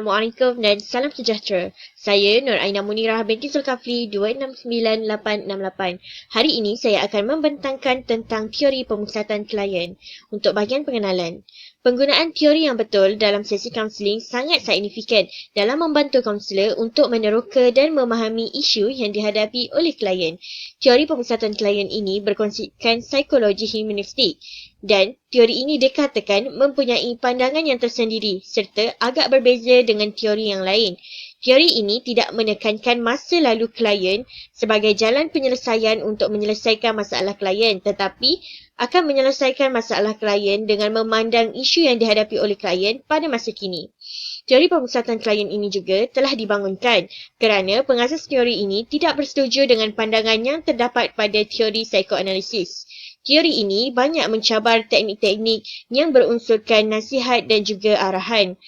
Assalamualaikum dan salam sejahtera. Saya Nur Aina Munirah binti Zulkafli 269868. Hari ini saya akan membentangkan tentang teori pemusatan klien. Untuk bahagian pengenalan, penggunaan teori yang betul dalam sesi kaunseling sangat signifikan dalam membantu kaunselor untuk meneroka dan memahami isu yang dihadapi oleh klien. Teori pemusatan klien ini berkonsepkan psikologi humanistik dan teori ini dikatakan mempunyai pandangan yang tersendiri serta agak berbeza dengan teori yang lain. Teori ini tidak menekankan masa lalu klien sebagai jalan penyelesaian untuk menyelesaikan masalah klien, tetapi akan menyelesaikan masalah klien dengan memandang isu yang dihadapi oleh klien pada masa kini. Teori pemusatan klien ini juga telah dibangunkan kerana pengasas teori ini tidak bersetuju dengan pandangan yang terdapat pada teori psikoanalisis. Teori ini banyak mencabar teknik-teknik yang berunsurkan nasihat dan juga arahan.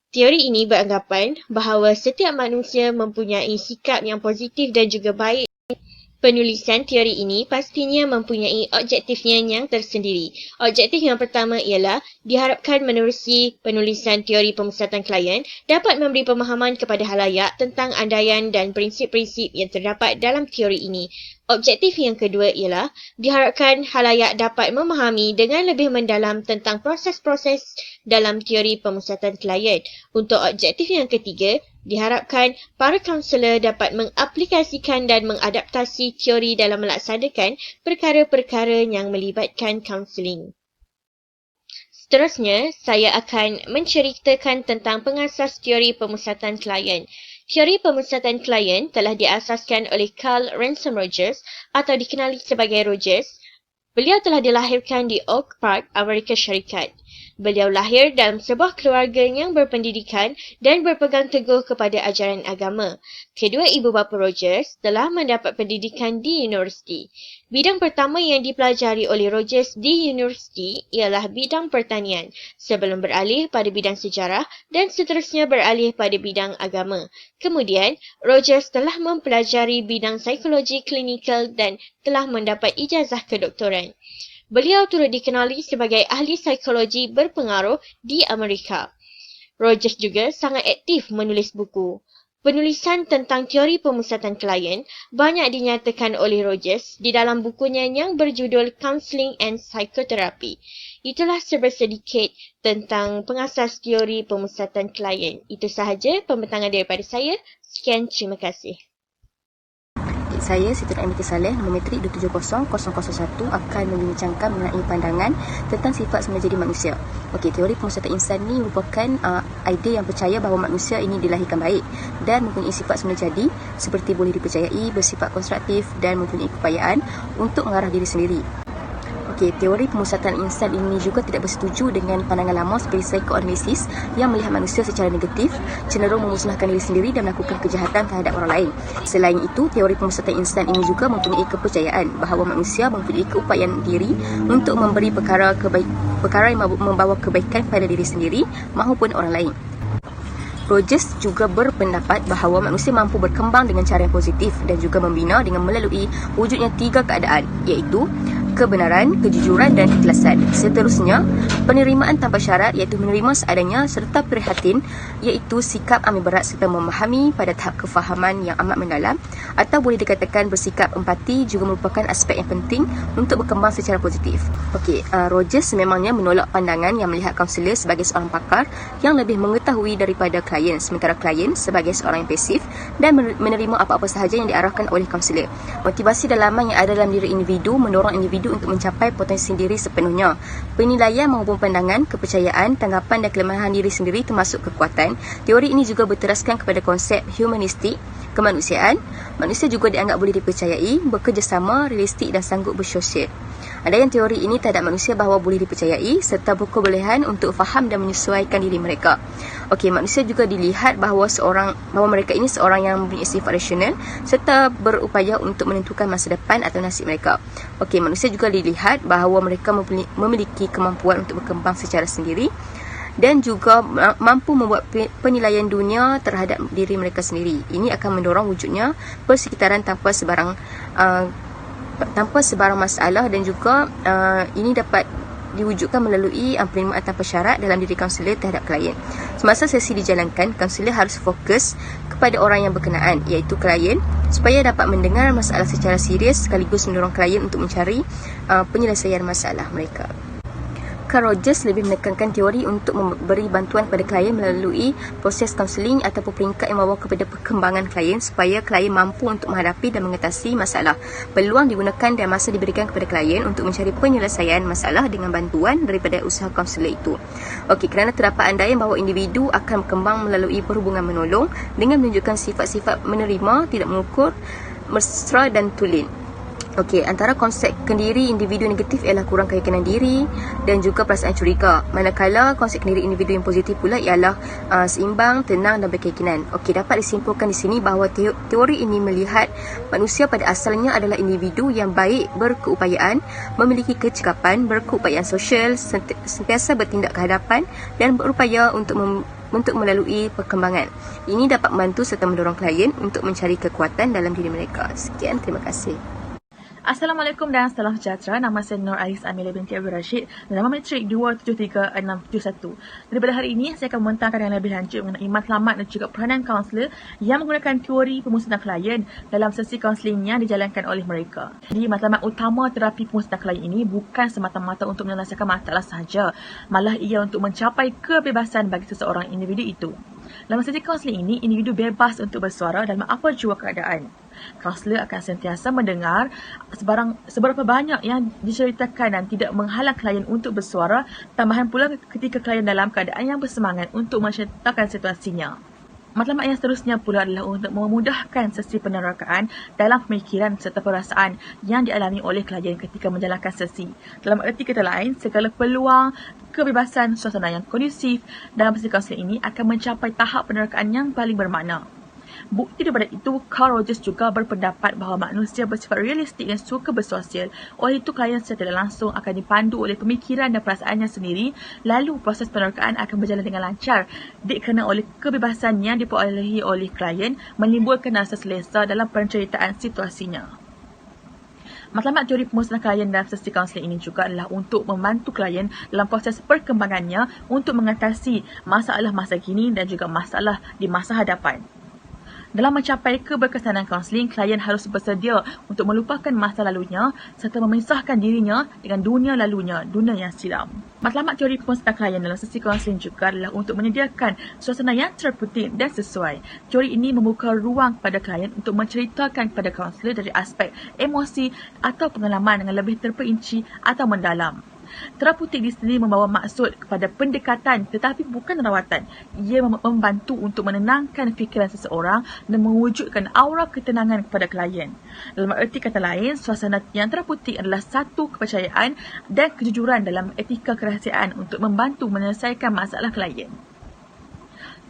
Teori ini beranggapan bahawa setiap manusia mempunyai sikap yang positif dan juga baik. Penulisan teori ini pastinya mempunyai objektifnya yang tersendiri. Objektif yang pertama ialah diharapkan menerusi penulisan teori pemusatan klien dapat memberi pemahaman kepada halayak tentang andaian dan prinsip-prinsip yang terdapat dalam teori ini. Objektif yang kedua ialah diharapkan halayak dapat memahami dengan lebih mendalam tentang proses-proses dalam teori pemusatan klien. Untuk objektif yang ketiga, diharapkan para kaunselor dapat mengaplikasikan dan mengadaptasi teori dalam melaksanakan perkara-perkara yang melibatkan kaunseling. Seterusnya, saya akan menceritakan tentang pengasas teori pemusatan klien. Teori pemusatan klien telah diasaskan oleh Carl Ransom Rogers atau dikenali sebagai Rogers. Beliau telah dilahirkan di Oak Park, Amerika Syarikat. Beliau lahir dalam sebuah keluarga yang berpendidikan dan berpegang teguh kepada ajaran agama. Kedua ibu bapa Rogers telah mendapat pendidikan di universiti. Bidang pertama yang dipelajari oleh Rogers di universiti ialah bidang pertanian, sebelum beralih pada bidang sejarah dan seterusnya beralih pada bidang agama. Kemudian, Rogers telah mempelajari bidang psikologi klinikal dan telah mendapat ijazah kedoktoran. Beliau turut dikenali sebagai ahli psikologi berpengaruh di Amerika. Rogers juga sangat aktif menulis buku. Penulisan tentang teori pemusatan klien banyak dinyatakan oleh Rogers di dalam bukunya yang berjudul Counseling and Psychotherapy. Itulah serba sedikit tentang pengasas teori pemusatan klien. Itu sahaja pembentangan daripada saya. Sekian, terima kasih. Saya, Siti Nur Aina binti Saleh, nombor metrik 2700001 akan membincangkan mengenai pandangan tentang sifat semula jadi manusia. Okey, teori pemusatan insan ni merupakan idea yang percaya bahawa manusia ini dilahirkan baik dan mempunyai sifat semula jadi seperti boleh dipercayai, bersifat konstruktif dan mempunyai keupayaan untuk mengarah diri sendiri. Okey, teori pemusatan insan ini juga tidak bersetuju dengan pandangan lama seperti psikoanalisis yang melihat manusia secara negatif, cenderung memusnahkan diri sendiri dan melakukan kejahatan terhadap orang lain. Selain itu, teori pemusatan insan ini juga mempunyai kepercayaan bahawa manusia mempunyai keupayaan diri untuk memberi perkara yang membawa kebaikan pada diri sendiri maupun orang lain. Rogers juga berpendapat bahawa manusia mampu berkembang dengan cara yang positif dan juga membina dengan melalui wujudnya 3 keadaan, iaitu kebenaran, kejujuran dan keikhlasan. Seterusnya, penerimaan tanpa syarat iaitu menerima seadanya serta prihatin iaitu sikap ambil berat serta memahami pada tahap kefahaman yang amat mendalam atau boleh dikatakan bersikap empati juga merupakan aspek yang penting untuk berkembang secara positif. Okey, Rogers memangnya menolak pandangan yang melihat kaunselor sebagai seorang pakar yang lebih mengetahui daripada klien, sementara klien sebagai seorang yang pasif dan menerima apa-apa sahaja yang diarahkan oleh kaunselor. Motivasi dalaman yang ada dalam diri individu mendorong individu untuk mencapai potensi diri sepenuhnya. Penilaian maupun pandangan, kepercayaan, tanggapan dan kelemahan diri sendiri termasuk kekuatan. Teori ini juga berteraskan kepada konsep humanistik, kemanusiaan. Manusia juga dianggap boleh dipercayai, bekerjasama, realistik dan sanggup bersosial. Andaian teori ini terhadap manusia bahawa boleh dipercayai serta berkebolehan untuk faham dan menyesuaikan diri mereka. Okey, manusia juga dilihat bahawa mereka ini seorang yang mempunyai sifat rasional serta berupaya untuk menentukan masa depan atau nasib mereka. Okey, manusia juga dilihat bahawa mereka memiliki kemampuan untuk berkembang secara sendiri dan juga mampu membuat penilaian dunia terhadap diri mereka sendiri. Ini akan mendorong wujudnya persekitaran tanpa sebarang masalah dan juga ini dapat diwujudkan melalui penerimaan tanpa syarat dalam diri kaunselor terhadap klien. Semasa sesi dijalankan, kaunselor harus fokus kepada orang yang berkenaan, iaitu klien, supaya dapat mendengar masalah secara serius sekaligus mendorong klien untuk mencari penyelesaian masalah mereka. Carl Rogers lebih menekankan teori untuk memberi bantuan kepada klien melalui proses kaunseling ataupun peringkat yang membawa kepada perkembangan klien supaya klien mampu untuk menghadapi dan mengatasi masalah. Peluang digunakan dan masa diberikan kepada klien untuk mencari penyelesaian masalah dengan bantuan daripada usaha kaunselor itu. Okey, kerana terdapat andaian bahawa individu akan berkembang melalui perhubungan menolong dengan menunjukkan sifat-sifat menerima, tidak mengukur, mesra dan tulen. Okey, antara konsep kendiri individu negatif ialah kurang keyakinan diri dan juga perasaan curiga. Manakala konsep kendiri individu yang positif pula ialah seimbang, tenang dan berkeyakinan. Okey, dapat disimpulkan di sini bahawa teori ini melihat manusia pada asalnya adalah individu yang baik berkeupayaan, memiliki kecekapan, berkeupayaan sosial, sentiasa bertindak ke hadapan dan berupaya untuk melalui perkembangan. Ini dapat membantu serta mendorong klien untuk mencari kekuatan dalam diri mereka. Sekian, terima kasih. Assalamualaikum dan salam sejahtera. Nama saya Nur Ais Amelia binti Abdul Rashid. Nama metrik 273671. Daripada hari ini, saya akan membentangkan yang lebih lanjut mengenai matlamat dan juga peranan kaunselor yang menggunakan teori pemusatan klien dalam sesi kaunseling yang dijalankan oleh mereka. Jadi, matlamat utama terapi pemusatan klien ini bukan semata-mata untuk menyelesaikan masalah sahaja, malah ia untuk mencapai kebebasan bagi seseorang individu itu. Dalam sesi kaunseling ini, individu bebas untuk bersuara dalam apa jua keadaan. Kaunselor akan sentiasa mendengar seberapa banyak yang diceritakan dan tidak menghalang klien untuk bersuara, tambahan pula ketika klien dalam keadaan yang bersemangat untuk menceritakan situasinya. Matlamat yang seterusnya pula adalah untuk memudahkan sesi penerokaan dalam pemikiran serta perasaan yang dialami oleh klien ketika menjalankan sesi. Dalam erti kata lain, segala peluang kebebasan suasana yang kondusif dalam sesi kaunseling ini akan mencapai tahap penerokaan yang paling bermakna. Bukti daripada itu, Carl Rogers juga berpendapat bahawa manusia bersifat realistik dan suka bersosial. Oleh itu, klien secara tidak langsung akan dipandu oleh pemikiran dan perasaannya sendiri, lalu proses penerokaan akan berjalan dengan lancar dikerana oleh kebebasan yang diperolehi oleh klien menimbulkan rasa selesa dalam penceritaan situasinya. Matlamat teori pemusatan klien dalam sesi kaunseling ini juga adalah untuk membantu klien dalam proses perkembangannya untuk mengatasi masalah masa kini dan juga masalah di masa hadapan. Dalam mencapai keberkesanan kaunseling, klien harus bersedia untuk melupakan masa lalunya serta memisahkan dirinya dengan dunia lalunya, dunia yang silam. Matlamat teori pemusatan klien dalam sesi kaunseling juga adalah untuk menyediakan suasana yang terputik dan sesuai. Teori ini membuka ruang kepada klien untuk menceritakan kepada kaunselor dari aspek emosi atau pengalaman dengan lebih terperinci atau mendalam. Terapeutik di sini membawa maksud kepada pendekatan tetapi bukan rawatan. Ia membantu untuk menenangkan fikiran seseorang dan mewujudkan aura ketenangan kepada klien. Dalam erti kata lain, suasana yang terapeutik adalah satu kepercayaan dan kejujuran dalam etika kerahsiaan untuk membantu menyelesaikan masalah klien.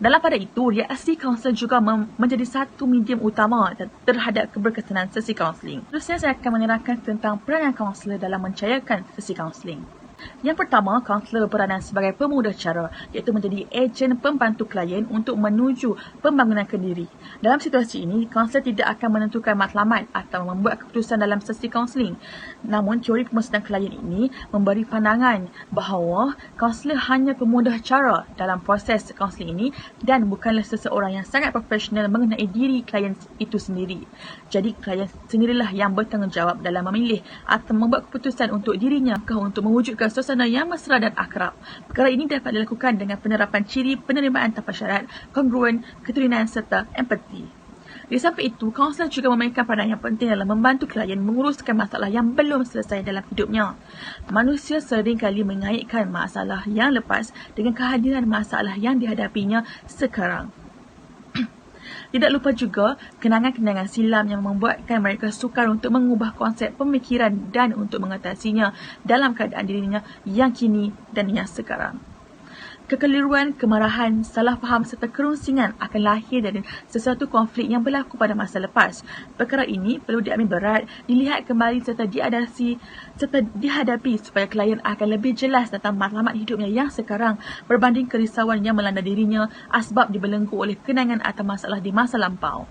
Dalam pada itu, reaksi kaunselor juga menjadi satu medium utama terhadap keberkesanan sesi kaunseling. Seterusnya, saya akan menerangkan tentang peranan kaunselor dalam mencayakan sesi kaunseling. Yang pertama, kaunselor berperanan sebagai pemudah cara, iaitu menjadi ejen pembantu klien untuk menuju pembangunan kendiri. Dalam situasi ini, kaunselor tidak akan menentukan matlamat atau membuat keputusan dalam sesi kaunseling. Namun, teori pemusatan klien ini memberi pandangan bahawa kaunselor hanya pemudah cara dalam proses kaunseling ini dan bukanlah seseorang yang sangat profesional mengenai diri klien itu sendiri. Jadi, klien sendirilah yang bertanggungjawab dalam memilih atau membuat keputusan untuk dirinya untuk mewujudkan suasana yang mesra dan akrab. Perkara ini dapat dilakukan dengan penerapan ciri penerimaan tanpa syarat, kongruen, keturunan serta empati. Di samping itu, kaunselor juga memainkan peranan yang penting dalam membantu klien menguruskan masalah yang belum selesai dalam hidupnya. Manusia sering kali mengaitkan masalah yang lepas dengan kehadiran masalah yang dihadapinya sekarang. Tidak lupa juga kenangan-kenangan silam yang membuatkan mereka sukar untuk mengubah konsep pemikiran dan untuk mengatasinya dalam keadaan dirinya yang kini dan yang sekarang. Kekeliruan, kemarahan, salah faham serta kerunsingan akan lahir dari sesuatu konflik yang berlaku pada masa lepas. Perkara ini perlu diambil berat, dilihat kembali serta dihadapi supaya klien akan lebih jelas tentang matlamat hidupnya yang sekarang berbanding kerisauan yang melanda dirinya asbab dibelenggu oleh kenangan atau masalah di masa lampau.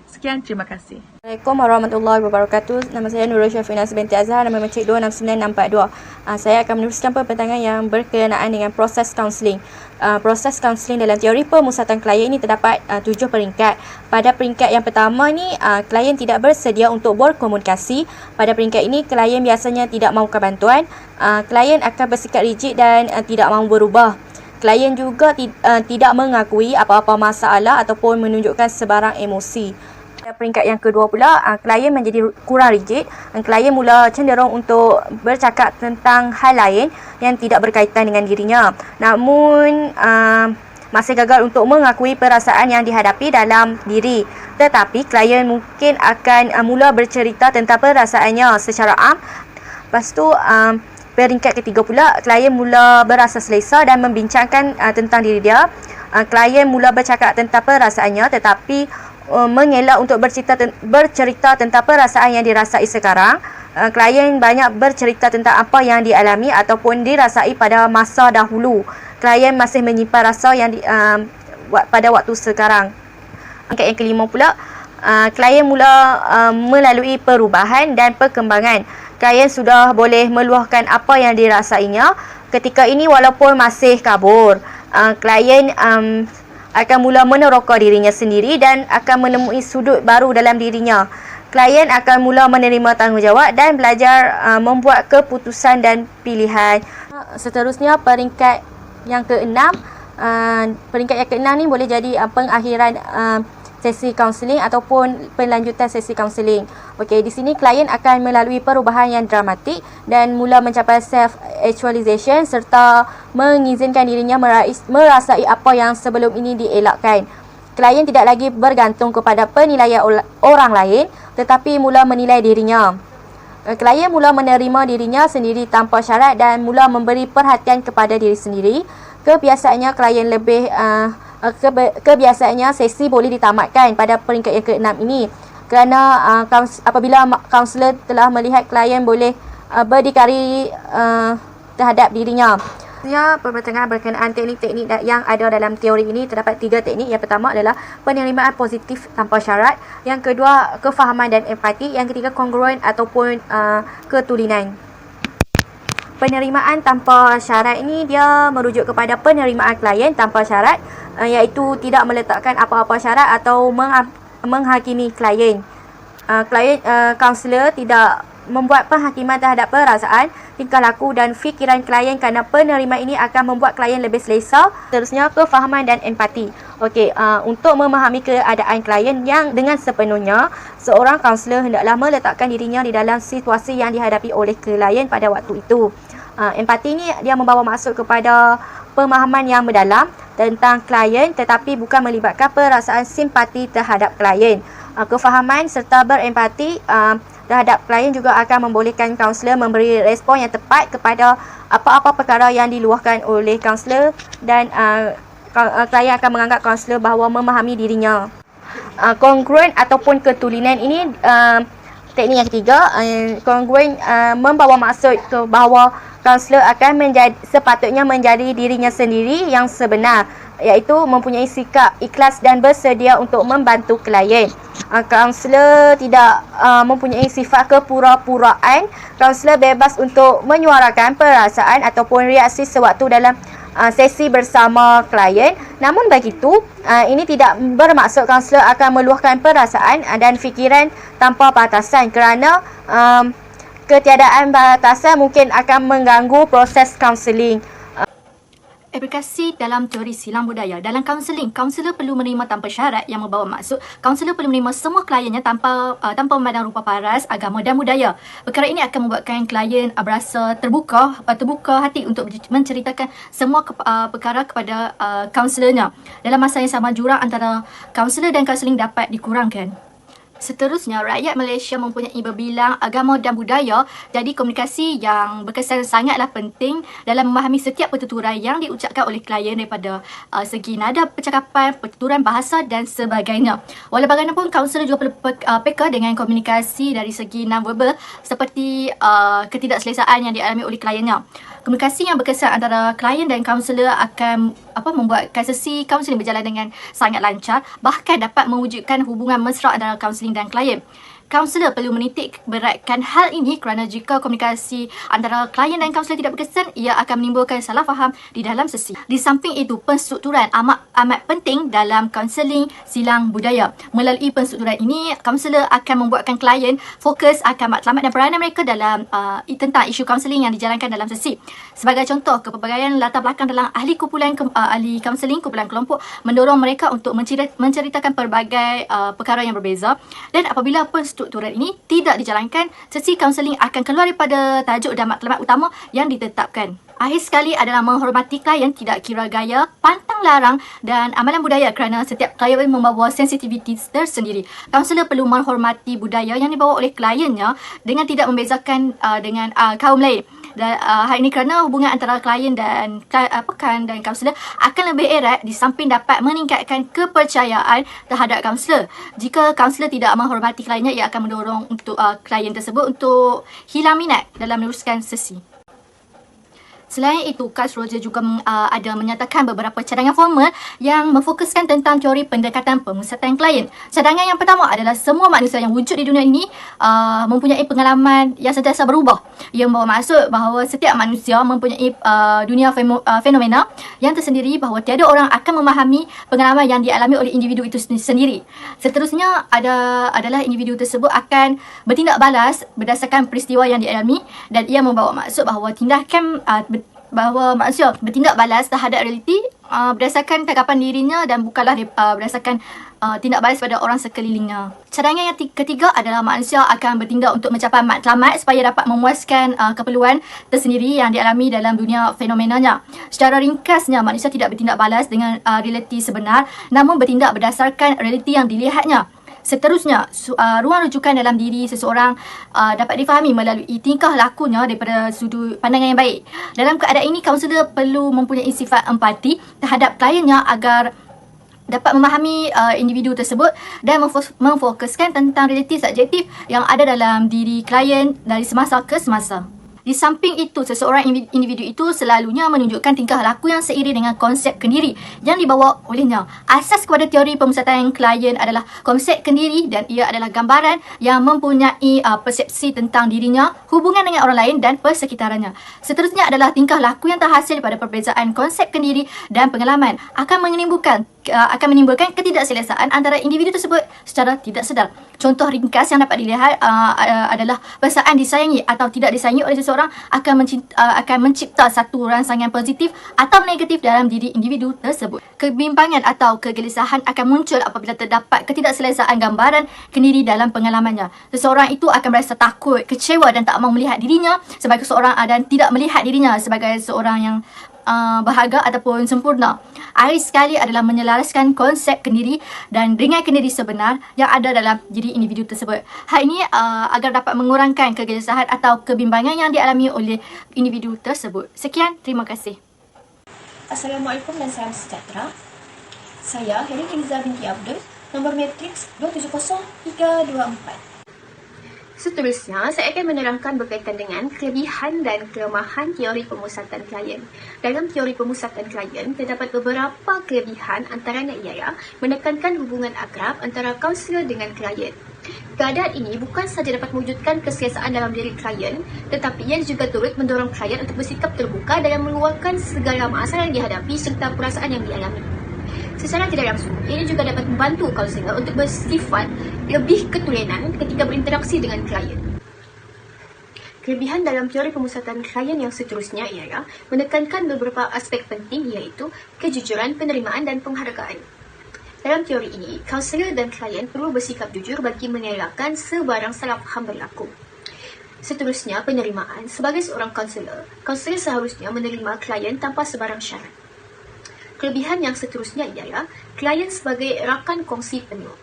Sekian, terima kasih. Assalamualaikum warahmatullahi wabarakatuh. Nama saya Nurul Syafinas binti Azhar, nama matrik 269642. Saya akan meneruskan pembentangan yang berkenaan dengan proses kaunseling. Proses kaunseling dalam teori pemusatan klien ini terdapat 7 peringkat. Pada peringkat yang pertama ni, klien tidak bersedia untuk berkomunikasi. Pada peringkat ini, klien biasanya tidak mahukan bantuan. Klien akan bersikap rigid dan tidak mahu berubah. Klien juga tidak mengakui apa-apa masalah ataupun menunjukkan sebarang emosi. Pada peringkat yang kedua pula, klien menjadi kurang rigid. Klien mula cenderung untuk bercakap tentang hal lain yang tidak berkaitan dengan dirinya. Namun, masih gagal untuk mengakui perasaan yang dihadapi dalam diri. Tetapi, klien mungkin akan mula bercerita tentang perasaannya secara am. Lepas tu, peringkat ketiga pula, klien mula berasa selesa dan membincangkan tentang diri dia. Klien mula bercakap tentang perasaannya tetapi mengelak untuk bercerita tentang perasaan yang dirasai sekarang. Klien banyak bercerita tentang apa yang dialami ataupun dirasai pada masa dahulu. Klien masih menyimpan rasa yang pada waktu sekarang. Peringkat yang kelima pula, klien mula melalui perubahan dan perkembangan. Klien sudah boleh meluahkan apa yang dirasainya. Ketika ini walaupun masih kabur, klien akan mula meneroka dirinya sendiri dan akan menemui sudut baru dalam dirinya. Klien akan mula menerima tanggungjawab dan belajar membuat keputusan dan pilihan. Seterusnya, peringkat yang keenam. Peringkat yang keenam ni boleh jadi pengakhiran sesi kaunseling ataupun penlanjutan sesi kaunseling. Okey, di sini klien akan melalui perubahan yang dramatik dan mula mencapai self-actualization serta mengizinkan dirinya merasai apa yang sebelum ini dielakkan. Klien tidak lagi bergantung kepada penilaian orang lain tetapi mula menilai dirinya. Klien mula menerima dirinya sendiri tanpa syarat dan mula memberi perhatian kepada diri sendiri. Kebiasaannya sesi boleh ditamatkan pada peringkat yang ke-6 ini kerana apabila kaunselor telah melihat klien boleh berdikari terhadap dirinya. Pembentangan berkenaan teknik-teknik yang ada dalam teori ini terdapat 3 teknik. Yang pertama adalah penerimaan positif tanpa syarat. Yang kedua, kefahaman dan empati. Yang ketiga, kongruen ataupun ketulinan. Penerimaan tanpa syarat ini dia merujuk kepada penerimaan klien tanpa syarat, iaitu tidak meletakkan apa-apa syarat atau menghakimi klien. Kaunselor tidak membuat penghakiman terhadap perasaan, tingkah laku dan fikiran klien kerana penerimaan ini akan membuat klien lebih selesa. Seterusnya, kefahaman dan empati. Okey, untuk memahami keadaan klien yang dengan sepenuhnya, seorang kaunselor hendaklah meletakkan dirinya di dalam situasi yang dihadapi oleh klien pada waktu itu. Empati ni dia membawa maksud kepada pemahaman yang mendalam tentang klien tetapi bukan melibatkan perasaan simpati terhadap klien. Kefahaman serta berempati terhadap klien juga akan membolehkan kaunselor memberi respon yang tepat kepada apa-apa perkara yang diluahkan oleh kaunselor dan klien akan menganggap kaunselor bahawa memahami dirinya. Kongruen ataupun ketulinan ini teknik yang ketiga. Kongruen membawa maksud ke bahawa kaunselor akan sepatutnya menjadi dirinya sendiri yang sebenar, iaitu mempunyai sikap ikhlas dan bersedia untuk membantu klien. Kaunselor tidak mempunyai sifat kepura-puraan. Kaunselor bebas untuk menyuarakan perasaan ataupun reaksi sewaktu dalam sesi bersama klien. Namun begitu, ini tidak bermaksud kaunselor akan meluahkan perasaan dan fikiran tanpa batasan kerana ketiadaan batasan mungkin akan mengganggu proses kaunseling. Aplikasi dalam teori silang budaya. Dalam kaunseling, kaunselor perlu menerima tanpa syarat yang membawa maksud kaunselor perlu menerima semua kliennya tanpa memandang rupa paras, agama dan budaya. Perkara ini akan membuatkan klien berasa terbuka hati untuk menceritakan semua perkara kepada kaunselornya. Dalam masa yang sama, jurang antara kaunselor dan kaunseling dapat dikurangkan. Seterusnya, rakyat Malaysia mempunyai berbilang agama dan budaya, jadi komunikasi yang berkesan sangatlah penting dalam memahami setiap pertuturan yang diucapkan oleh klien daripada segi nada percakapan, pertuturan bahasa dan sebagainya. Walau bagaimanapun, kaunselor juga perlu peka dengan komunikasi dari segi non-verbal seperti ketidakselesaan yang dialami oleh kliennya. Komunikasi yang berkesan antara klien dan kaunselor akan membuatkan sesi kaunseling berjalan dengan sangat lancar, bahkan dapat mewujudkan hubungan mesra antara kaunseling dan klien. Kaunselor perlu menitik beratkan hal ini kerana jika komunikasi antara klien dan kaunselor tidak berkesan, ia akan menimbulkan salah faham di dalam sesi. Di samping itu, penstrukturan amat penting dalam kaunseling silang budaya. Melalui penstrukturan ini, kaunselor akan membuatkan klien fokus akan matlamat dan peranan mereka dalam tentang isu kaunseling yang dijalankan dalam sesi. Sebagai contoh, kepelbagaian latar belakang dalam ahli kaunseling kumpulan kelompok mendorong mereka untuk menceritakan pelbagai perkara yang berbeza, dan apabila strukturan ini tidak dijalankan, sesi kaunseling akan keluar daripada tajuk dan matlamat utama yang ditetapkan. Akhir sekali adalah menghormati klien, tidak kira gaya, pantang larang dan amalan budaya kerana setiap klien membawa sensitiviti tersendiri. Kaunselor perlu menghormati budaya yang dibawa oleh kliennya dengan tidak membezakan dengan kaum lain. Dan hal ini kerana hubungan antara klien dan kaunselor akan lebih erat, di samping dapat meningkatkan kepercayaan terhadap kaunselor. Jika kaunselor tidak menghormati kliennya, ia akan mendorong untuk klien tersebut untuk hilang minat dalam meneruskan sesi. Selain itu, Kaz Roger juga ada menyatakan beberapa cadangan formal yang memfokuskan tentang teori pendekatan pemusatan klien. Cadangan yang pertama adalah semua manusia yang wujud di dunia ini mempunyai pengalaman yang sentiasa berubah. Ia membawa maksud bahawa setiap manusia mempunyai dunia fenomena yang tersendiri, bahawa tiada orang akan memahami pengalaman yang dialami oleh individu itu sendiri. Seterusnya adalah individu tersebut akan bertindak balas berdasarkan peristiwa yang dialami, dan ia membawa maksud bahawa manusia bertindak balas terhadap realiti berdasarkan tanggapan dirinya dan bukanlah berdasarkan tindak balas pada orang sekelilingnya. Cadangan yang ketiga adalah manusia akan bertindak untuk mencapai matlamat supaya dapat memuaskan keperluan tersendiri yang dialami dalam dunia fenomenanya. Secara ringkasnya, manusia tidak bertindak balas dengan realiti sebenar, namun bertindak berdasarkan realiti yang dilihatnya. Seterusnya, ruang rujukan dalam diri seseorang dapat difahami melalui tingkah lakunya daripada sudut pandangan yang baik. Dalam keadaan ini, kaunselor perlu mempunyai sifat empati terhadap kliennya agar dapat memahami individu tersebut dan memfokuskan tentang realiti subjektif yang ada dalam diri klien dari semasa ke semasa. Di samping itu, seseorang individu itu selalunya menunjukkan tingkah laku yang seiring dengan konsep kendiri yang dibawa olehnya. Asas kepada teori pemusatan klien adalah konsep kendiri, dan ia adalah gambaran yang mempunyai persepsi tentang dirinya, hubungan dengan orang lain dan persekitarannya. Seterusnya adalah tingkah laku yang terhasil daripada perbezaan konsep kendiri dan pengalaman akan menimbulkan ketidakselesaan antara individu tersebut secara tidak sedar. Contoh ringkas yang dapat dilihat adalah perasaan disayangi atau tidak disayangi oleh seseorang akan mencipta satu rangsangan positif atau negatif dalam diri individu tersebut. Kebimbangan atau kegelisahan akan muncul apabila terdapat ketidakselesaan gambaran kendiri dalam pengalamannya. Seseorang itu akan merasa takut, kecewa dan tak mahu melihat dirinya sebagai seorang dan tidak melihat dirinya sebagai seorang yang berharga ataupun sempurna. Akhir sekali adalah menyelaraskan konsep kendiri dan dengan kendiri sebenar yang ada dalam diri individu tersebut. Hal ini agar dapat mengurangkan kegelisahan atau kebimbangan yang dialami oleh individu tersebut. Sekian, terima kasih. Assalamualaikum dan salam sejahtera. Saya Helen Eliza binti Abdul, nombor matriks 270324. Seterusnya, saya akan menerangkan berkaitan dengan kelebihan dan kelemahan teori pemusatan klien. Dalam teori pemusatan klien, terdapat beberapa kelebihan, antaranya ialah menekankan hubungan akrab antara kaunselor dengan klien. Keadaan ini bukan sahaja dapat mewujudkan keselesaan dalam diri klien, tetapi ia juga turut mendorong klien untuk bersikap terbuka dalam meluahkan segala masalah yang dihadapi serta perasaan yang dialami. Secara tidak langsung, ini juga dapat membantu kaunselor untuk bersifat lebih ketulenan ketika berinteraksi dengan klien. Kelebihan dalam teori pemusatan klien yang seterusnya ialah menekankan beberapa aspek penting, iaitu kejujuran, penerimaan dan penghargaan. Dalam teori ini, kaunselor dan klien perlu bersikap jujur bagi mengelakkan sebarang salah faham berlaku. Seterusnya, penerimaan. Sebagai seorang kaunselor seharusnya menerima klien tanpa sebarang syarat. Kelebihan yang seterusnya ialah klien sebagai rakan kongsi penuh.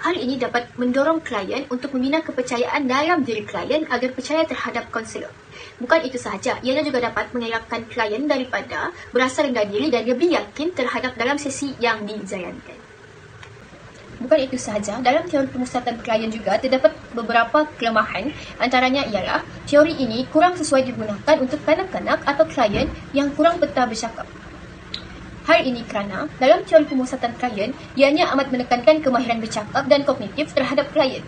Hal ini dapat mendorong klien untuk membina kepercayaan dalam diri klien agar percaya terhadap kaunselor. Bukan itu sahaja, ianya juga dapat mengelakkan klien daripada berasa rendah diri dan lebih yakin terhadap dalam sesi yang dijalankan. Bukan itu sahaja, dalam teori pemusatan klien juga terdapat beberapa kelemahan. Antaranya ialah teori ini kurang sesuai digunakan untuk kanak-kanak atau klien yang kurang peta bercakap. Hal ini kerana dalam teori pemusatan klien, ianya amat menekankan kemahiran bercakap dan kognitif terhadap klien.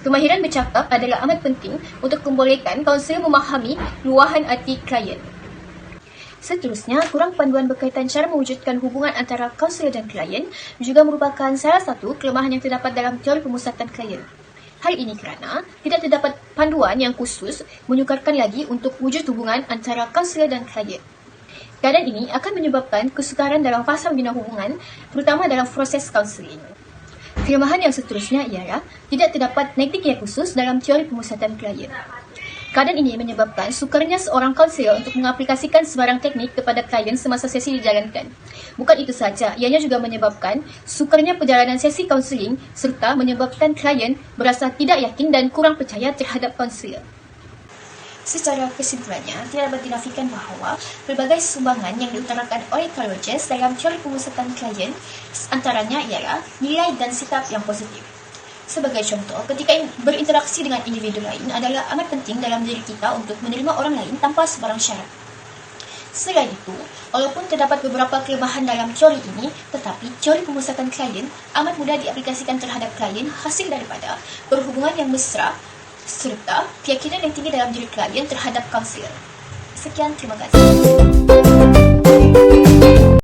Kemahiran bercakap adalah amat penting untuk membolehkan kaunselor memahami luahan arti klien. Seterusnya, kurang panduan berkaitan cara mewujudkan hubungan antara kaunselor dan klien juga merupakan salah satu kelemahan yang terdapat dalam teori pemusatan klien. Hal ini kerana tidak terdapat panduan yang khusus menyukarkan lagi untuk wujud hubungan antara kaunselor dan klien. Keadaan ini akan menyebabkan kesukaran dalam fasa membina hubungan, terutama dalam proses kaunseling. Kelemahan yang seterusnya ialah tidak terdapat taktik yang khusus dalam teori pemusatan klien. Keadaan ini menyebabkan sukarnya seorang kaunselor untuk mengaplikasikan sebarang teknik kepada klien semasa sesi dijalankan. Bukan itu sahaja, ianya juga menyebabkan sukarnya perjalanan sesi kaunseling serta menyebabkan klien berasa tidak yakin dan kurang percaya terhadap kaunselor. Secara kesimpulannya, tidak dapat dinafikan bahawa pelbagai sumbangan yang diutarakan oleh Carl Rogers dalam teori pemusatan klien antaranya ialah nilai dan sikap yang positif. Sebagai contoh, ketika berinteraksi dengan individu lain adalah amat penting dalam diri kita untuk menerima orang lain tanpa sebarang syarat. Selain itu, walaupun terdapat beberapa kelemahan dalam teori ini, tetapi teori pemusatan klien amat mudah diaplikasikan terhadap klien hasil daripada berhubungan yang mesra serta keyakinan yang tinggi dalam diri klien terhadap kaunselor. Sekian, terima kasih.